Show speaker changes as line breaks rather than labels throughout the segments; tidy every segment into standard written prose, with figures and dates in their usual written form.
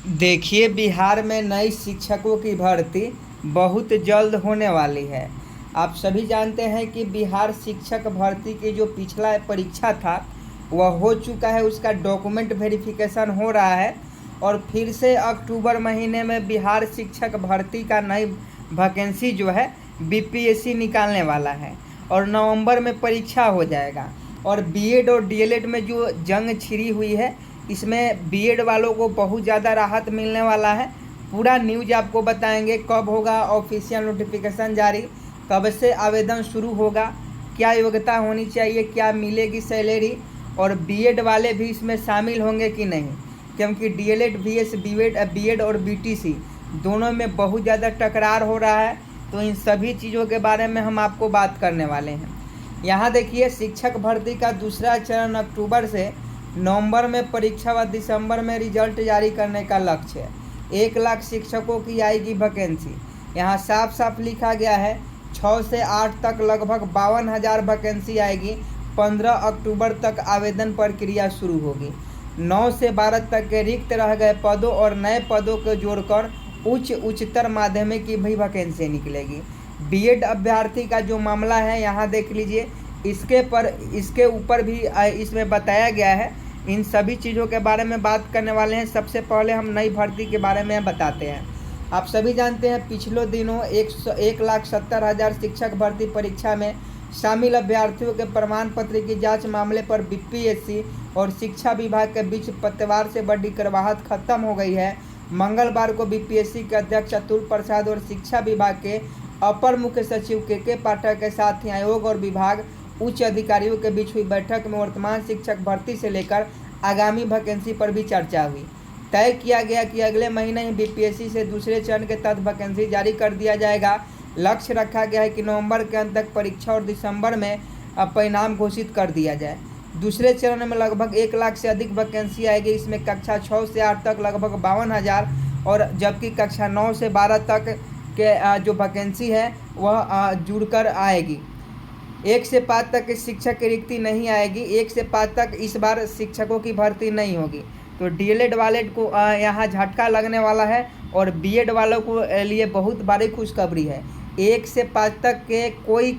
देखिए, बिहार में नई शिक्षकों की भर्ती बहुत जल्द होने वाली है। आप सभी जानते हैं कि बिहार शिक्षक भर्ती की जो पिछला परीक्षा था वह हो चुका है, उसका डॉक्यूमेंट वेरिफिकेशन हो रहा है और फिर से अक्टूबर महीने में बिहार शिक्षक भर्ती का नई वैकेंसी जो है बीपीएससी निकालने वाला है और नवंबर में परीक्षा हो जाएगा। और बीएड और डीएलएड में जो जंग छिड़ी हुई है, इसमें बीएड वालों को बहुत ज़्यादा राहत मिलने वाला है। पूरा न्यूज आपको बताएंगे, कब होगा ऑफिशियल नोटिफिकेशन जारी, कब से आवेदन शुरू होगा, क्या योग्यता होनी चाहिए, क्या मिलेगी सैलरी, और बीएड वाले भी इसमें शामिल होंगे कि नहीं, क्योंकि डीएलएड बीएस बीएड और बीटीसी दोनों में बहुत ज़्यादा टकरार हो रहा है। तो इन सभी चीज़ों के बारे में हम आपको बात करने वाले हैं। यहाँ देखिए, शिक्षक भर्ती का दूसरा चरण अक्टूबर से नवंबर में परीक्षा व दिसंबर में रिजल्ट जारी करने का लक्ष्य है। 1 लाख शिक्षकों की आएगी वैकेंसी। यहाँ साफ साफ लिखा गया है 6 से 8 तक लगभग 52,000 वैकेंसी आएगी। 15 अक्टूबर तक आवेदन प्रक्रिया शुरू होगी। 9 से 12 तक के रिक्त रह गए पदों और नए पदों को जोड़कर उच्चतर माध्यमिक की भी वैकेंसी निकलेगी। बीएड अभ्यर्थी का जो मामला है, यहाँ देख लीजिए, इसके ऊपर भी इसमें बताया गया है। इन सभी चीज़ों के बारे में बात करने वाले हैं। सबसे पहले हम नई भर्ती के बारे में बताते हैं। आप सभी जानते हैं पिछले दिनों 1,70,000 शिक्षक भर्ती परीक्षा में शामिल अभ्यर्थियों के प्रमाण पत्र की जांच मामले पर बीपीएससी और शिक्षा विभाग के बीच पतवार से बड़ी कड़वाहट खत्म हो गई है। मंगलवार को बीपीएससी के अध्यक्ष अतुल प्रसाद और शिक्षा विभाग के अपर मुख्य सचिव के पाठक के साथ ही आयोग और विभाग उच्च अधिकारियों के बीच हुई बैठक में वर्तमान शिक्षक भर्ती से लेकर आगामी वैकेंसी पर भी चर्चा हुई। तय किया गया कि अगले महीने ही बीपीएससी से दूसरे चरण के तहत वैकेंसी जारी कर दिया जाएगा। लक्ष्य रखा गया है कि नवंबर के अंत तक परीक्षा और दिसंबर में परिणाम घोषित कर दिया जाए। दूसरे चरण में लगभग 1 लाख से अधिक वैकेंसी आएगी। इसमें कक्षा 6 से 8 तक लगभग 52,000 और जबकि कक्षा 9 से 12 तक के जो वैकेंसी है वह जुड़कर आएगी। 1 से 5 तक के शिक्षक की रिक्ति नहीं आएगी। 1 से 5 तक इस बार शिक्षकों की भर्ती नहीं होगी। तो डीएलएड वाले को यहाँ झटका लगने वाला है और बीएड वालों को लिए बहुत बड़ी खुशखबरी है। 1 से 5 तक के कोई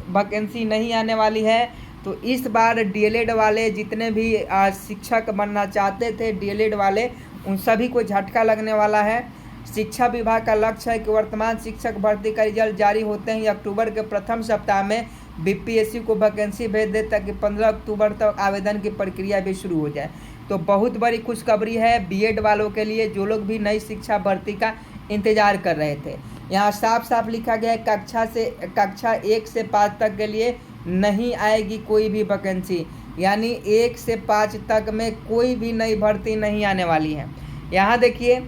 वैकेंसी नहीं आने वाली है। तो इस बार डीएलएड वाले जितने भी शिक्षक बनना चाहते थे, डीएलएड वाले, उन सभी को झटका लगने वाला है। शिक्षा विभाग का लक्ष्य है कि वर्तमान शिक्षक भर्ती का रिजल्ट जारी होते ही अक्टूबर के प्रथम सप्ताह में बीपीएससी को वैकेंसी भेज दे ताकि 15 अक्टूबर तक आवेदन की प्रक्रिया भी शुरू हो जाए। तो बहुत बड़ी खुशखबरी है बीएड वालों के लिए, जो लोग भी नई शिक्षा भर्ती का इंतजार कर रहे थे। यहाँ साफ साफ लिखा गया है कक्षा 1 से 5 तक के लिए नहीं आएगी कोई भी वैकेंसी, यानी 1 से 5 तक में कोई भी नई भर्ती नहीं आने वाली है। यहाँ देखिए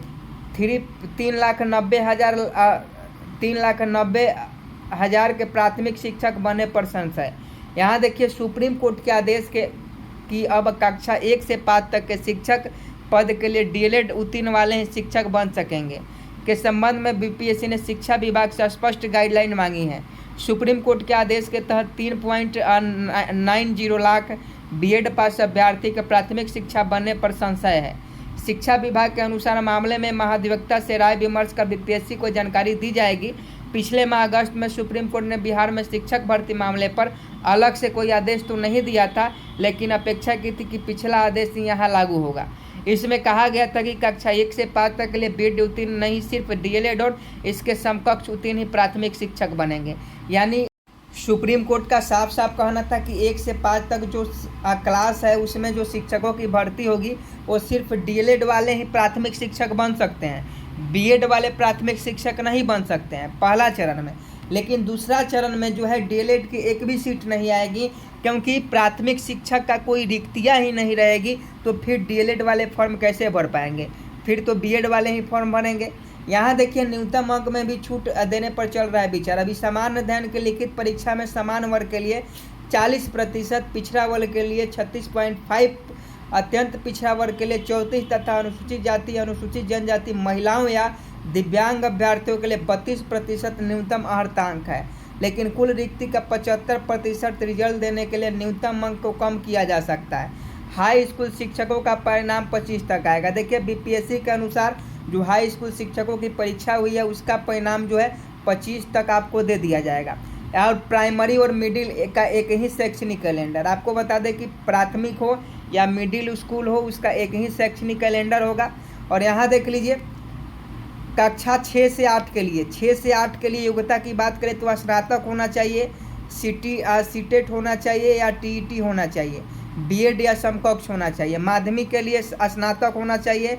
3,90,000 के प्राथमिक शिक्षक बनने पर संशय। यहाँ देखिए सुप्रीम कोर्ट के आदेश कि अब कक्षा 1 से 5 तक के शिक्षक पद के लिए डीएलएड उत्तीर्ण वाले ही शिक्षक बन सकेंगे के संबंध में बीपीएससी ने शिक्षा विभाग से स्पष्ट गाइडलाइन मांगी है। सुप्रीम कोर्ट के आदेश के तहत 3.90 लाख बीएड पास अभ्यर्थी के प्राथमिक शिक्षा बनने पर संशय है। शिक्षा विभाग के अनुसार मामले में महाधिवक्ता से राय विमर्श कर बीपीएससी को जानकारी दी जाएगी। पिछले माह अगस्त में सुप्रीम कोर्ट ने बिहार में शिक्षक भर्ती मामले पर अलग से कोई आदेश तो नहीं दिया था, लेकिन अपेक्षा की थी कि पिछला आदेश यहाँ लागू होगा। इसमें कहा गया था कि कक्षा 1 से 5 तक के लिए बीएड उत्तीर्ण नहीं, सिर्फ डीएलएड और इसके समकक्ष उत्तीर्ण ही प्राथमिक शिक्षक बनेंगे। यानी सुप्रीम कोर्ट का साफ साफ कहना था कि 1 से 5 तक जो क्लास है उसमें जो शिक्षकों की भर्ती होगी वो सिर्फ डीएलएड वाले ही प्राथमिक शिक्षक बन सकते हैं, बीएड वाले प्राथमिक शिक्षक नहीं बन सकते हैं पहला चरण में। लेकिन दूसरा चरण में जो है डीएलएड की एक भी सीट नहीं आएगी, क्योंकि प्राथमिक शिक्षक का कोई रिक्तियाँ ही नहीं रहेगी। तो फिर डीएलएड वाले फॉर्म कैसे भर पाएंगे, फिर तो बीएड वाले ही फॉर्म भरेंगे। यहाँ देखिए न्यूनतम अंक में भी छूट देने पर चल रहा है विचार। अभी सामान्य अध्ययन के लिखित परीक्षा में समान वर्ग के लिए 40%, पिछड़ा वर्ग के लिए 36.5, अत्यंत पिछड़ा वर्ग के लिए 34 तथा अनुसूचित जाति, अनुसूचित जनजाति, महिलाओं या दिव्यांग अभ्यर्थियों के लिए 32% न्यूनतम अर्हतांक है। लेकिन कुल रिक्ति का 75% रिजल्ट देने के लिए न्यूनतम अंक को कम किया जा सकता है। हाई स्कूल शिक्षकों का परिणाम 25 तक आएगा। देखिए बीपीएससी के अनुसार जो हाई स्कूल शिक्षकों की परीक्षा हुई है उसका परिणाम जो है 25 तक आपको दे दिया जाएगा। और प्राइमरी और मिडिल का एक ही शैक्षणिक कैलेंडर, आपको बता दें कि प्राथमिक हो या मिडिल स्कूल हो उसका एक ही शैक्षणिक कैलेंडर होगा। और यहाँ देख लीजिए कक्षा 6 से 8 के लिए, 6 से 8 के लिए योग्यता की बात करें तो स्नातक होना चाहिए, सीटेट होना चाहिए या टीईटी होना चाहिए, बीएड या समकक्ष होना चाहिए। माध्यमिक के लिए स्नातक होना चाहिए,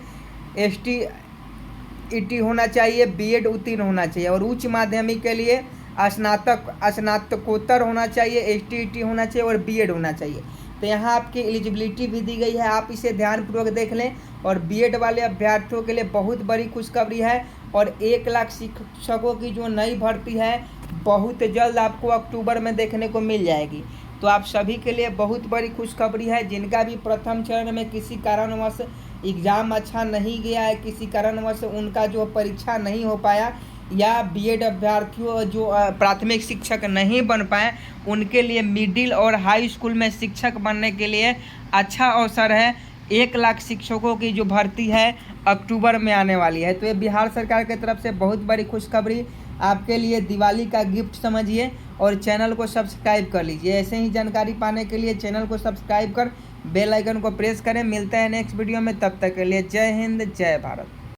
एसटीईटी होना चाहिए, बीएड उत्तीर्ण होना चाहिए। और उच्च माध्यमिक के लिए स्नातकोत्तर होना चाहिए, एसटीईटी होना चाहिए और बीएड होना चाहिए। तो यहाँ आपकी एलिजिबिलिटी भी दी गई है, आप इसे ध्यानपूर्वक देख लें। और बीएड वाले अभ्यर्थियों के लिए बहुत बड़ी खुशखबरी है। और 1 लाख शिक्षकों की जो नई भर्ती है बहुत जल्द आपको अक्टूबर में देखने को मिल जाएगी। तो आप सभी के लिए बहुत बड़ी खुशखबरी है। जिनका भी प्रथम चरण में किसी कारणवश एग्ज़ाम अच्छा नहीं गया है, किसी कारणवश उनका जो परीक्षा नहीं हो पाया, या बीएड अभ्यर्थियों जो प्राथमिक शिक्षक नहीं बन पाए, उनके लिए मिडिल और हाई स्कूल में शिक्षक बनने के लिए अच्छा अवसर है। 1 लाख शिक्षकों की जो भर्ती है अक्टूबर में आने वाली है। तो ये बिहार सरकार की तरफ से बहुत बड़ी खुशखबरी आपके लिए दिवाली का गिफ्ट समझिए। और चैनल को सब्सक्राइब कर लीजिए। ऐसे ही जानकारी पाने के लिए चैनल को सब्सक्राइब कर बेल आइकन को प्रेस करें। मिलते हैं नेक्स्ट वीडियो में, तब तक के लिए जय हिंद जय भारत।